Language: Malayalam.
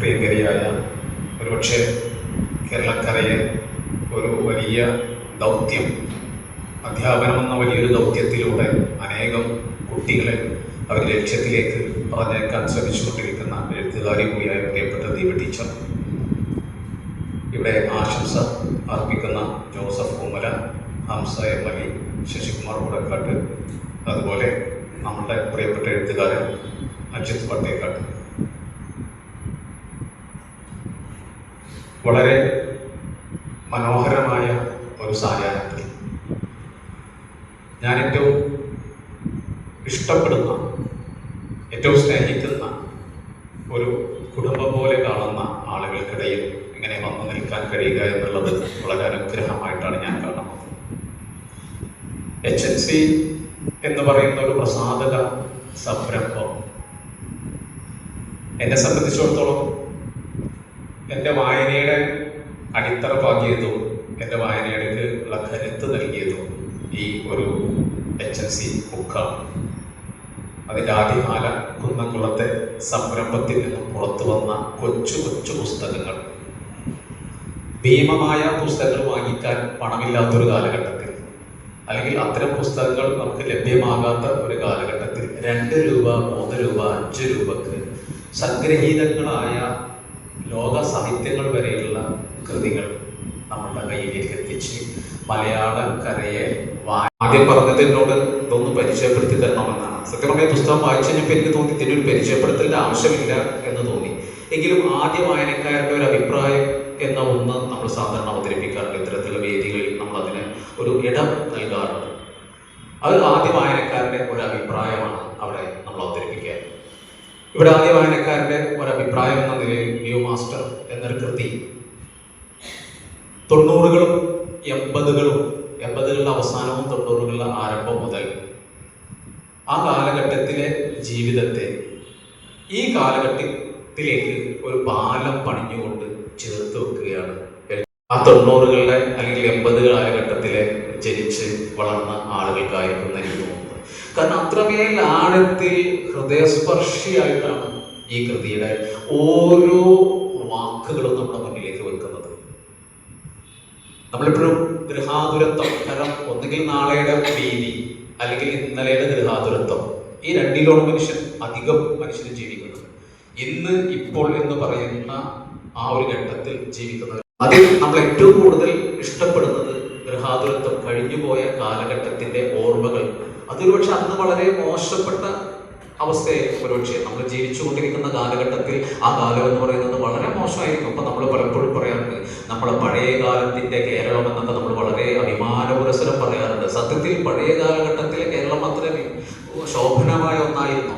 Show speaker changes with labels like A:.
A: പ്രിയങ്കരിയായ ഒരുപക്ഷെ കേരളക്കരയെ ഒരു വലിയ ദൗത്യം, അധ്യാപനം എന്ന വലിയൊരു ദൗത്യത്തിലൂടെ അനേകം കുട്ടികളെ അവർ ലക്ഷ്യത്തിലേക്ക് പറഞ്ഞേക്കാൻ ശ്രമിച്ചുകൊണ്ടിരിക്കുന്ന എഴുത്തുകാരി കൂടിയായ പ്രിയപ്പെട്ട ദീപ ടീച്ചർ, ഇവിടെ ആശംസ അർപ്പിക്കുന്ന ജോസഫ് കുമര, ഹംസ എം അലി, ശശികുമാർ കൂടക്കാട്ട്, അതുപോലെ നമ്മുടെ പ്രിയപ്പെട്ട എഴുത്തുകാരൻ അജിത് പട്ടേക്കാട്ട്. വളരെ മനോഹരമായ ഒരു സായാഹ്നത്തിൽ ഞാൻ ഏറ്റവും ഇഷ്ടപ്പെടുന്ന, ഏറ്റവും സ്നേഹിക്കുന്ന ഒരു കുടുംബം പോലെ കാണുന്ന ആളുകൾക്കിടയിൽ ഇങ്ങനെ വന്നു നിൽക്കാൻ കഴിയുക എന്നുള്ളത് വളരെ അനുഗ്രഹമായിട്ടാണ് ഞാൻ കാണുന്നത്. HNC എന്ന് പറയുന്ന ഒരു പ്രസാദക സംരംഭം എന്നെ സംബന്ധിച്ചിടത്തോളം എൻ്റെ വായനയുടെ അടിത്തറ പാകിയതും എൻ്റെ വായനയുടെ ഉള്ള കരുത്ത് നൽകിയതും ഈ ഒരു HNC ബുക്കാണ്. അതിൻ്റെ ആദ്യകാല കുന്നംകുളത്തെ സംരംഭത്തിൽ നിന്നും പുറത്തു വന്ന കൊച്ചു കൊച്ചു പുസ്തകങ്ങൾ, ഭീമമായ പുസ്തകങ്ങൾ വാങ്ങിക്കാൻ പണമില്ലാത്തൊരു കാലഘട്ടത്തിൽ, അല്ലെങ്കിൽ അത്തരം പുസ്തകങ്ങൾ നമുക്ക് ലഭ്യമാകാത്ത ഒരു കാലഘട്ടത്തിൽ 2 രൂപ, 3 രൂപ, 5 രൂപക്ക് സംഗ്രഹീതങ്ങളായ ലോക സാഹിത്യങ്ങൾ വരെയുള്ള കൃതികൾ നമ്മളുടെ കയ്യിലേക്ക് എത്തിച്ച് മലയാളക്കരയെ ആദ്യം പറഞ്ഞത് എന്നോട് ഇതൊന്ന് പരിചയപ്പെടുത്തി തരണമെന്നാണ്. സത്യമായ പുസ്തകം വായിച്ചു കഴിഞ്ഞപ്പോൾ എനിക്ക് തോന്നി ഇതിൻ്റെ ഒരു പരിചയപ്പെടുത്തലിൻ്റെ ആവശ്യമില്ല എന്ന് തോന്നി. എങ്കിലും ആദ്യ വായനക്കാരുടെ ഒരു അഭിപ്രായം എന്ന ഒന്ന് നമ്മൾ സാധാരണ അവതരിപ്പിക്കാറുണ്ട്. ഇത്തരത്തിലുള്ള വേദികളിൽ നമ്മൾ അതിന് ഒരു ഇടം നൽകാറുണ്ട്. അത് ആദ്യ വായനക്കാരുടെ ഒരു അഭിപ്രായമാണ് അവിടെ നമ്മൾ അവതരിപ്പിക്കുക. ഇവിടെ ആദ്യ വായനക്കാരുടെ ഒരഭിപ്രായം എന്ന നിലയിൽ ന്യൂ മാസ്റ്റർ എന്നൊരു കൃതി 90കളും 80കളുടെ അവസാനവും 90കളുടെ ആരംഭം മുതൽ ആ കാലഘട്ടത്തിലെ ജീവിതത്തെ ഈ കാലഘട്ടത്തിലേക്ക് ഒരു പാലം പണിഞ്ഞുകൊണ്ട് ചേർത്ത് വെക്കുകയാണ്. ആ 90കളുടെ അല്ലെങ്കിൽ 80 കാലഘട്ടത്തിലെ ജനിച്ച് വളർന്ന ആളുകൾക്കായിരിക്കും എനിക്ക് തോന്നുന്നത്. കാരണം അത്രമേൽ ആഴത്തിൽ ഹൃദയസ്പർശിയായിട്ടാണ് ഈ കൃതിയുടെ ഓരോ വാക്കുകളും നമ്മുടെ മുന്നിലേക്ക് വെക്കുന്നത്. നമ്മളെപ്പോഴും ഗൃഹാതുരത്വം, കാരണം ഒന്നുകിൽ നാളെയുടെ ഭീതി അല്ലെങ്കിൽ ഇന്നലെയുടെ ഗൃഹാതുരത്വം, ഈ രണ്ടിലോട് അധികം മനുഷ്യന് ജീവിക്കുന്നത്. ഇന്ന് ഇപ്പോൾ എന്ന് പറയുന്ന ആ ഒരു ഘട്ടത്തിൽ ജീവിക്കുന്നത്. അതിൽ നമ്മൾ ഏറ്റവും കൂടുതൽ ഇഷ്ടപ്പെടുന്നത് ഗൃഹാതുരത്വം, കഴിഞ്ഞുപോയ കാലഘട്ടത്തിന്റെ ഓർമ്മകൾ. അതൊരുപക്ഷെ അന്ന് വളരെ മോശപ്പെട്ട അവസ്ഥയായിരിക്കും. ഒരുപക്ഷെ നമ്മൾ ജീവിച്ചുകൊണ്ടിരിക്കുന്ന കാലഘട്ടത്തിൽ ആ കാലം എന്ന് പറയുന്നത് വളരെ മോശമായിരിക്കും. അപ്പൊ നമ്മൾ പലപ്പോഴും പറയാറുണ്ട്, നമ്മളെ പഴയ കാലത്തിന്റെ കേരളം എന്നൊക്കെ നമ്മൾ വളരെ അഭിമാനപുരസരം പറയാറുണ്ട്. സത്യത്തിൽ പഴയ കാലഘട്ടത്തിലെ കേരളം അത്ര ശോഭനമായ ഒന്നായിരുന്നു.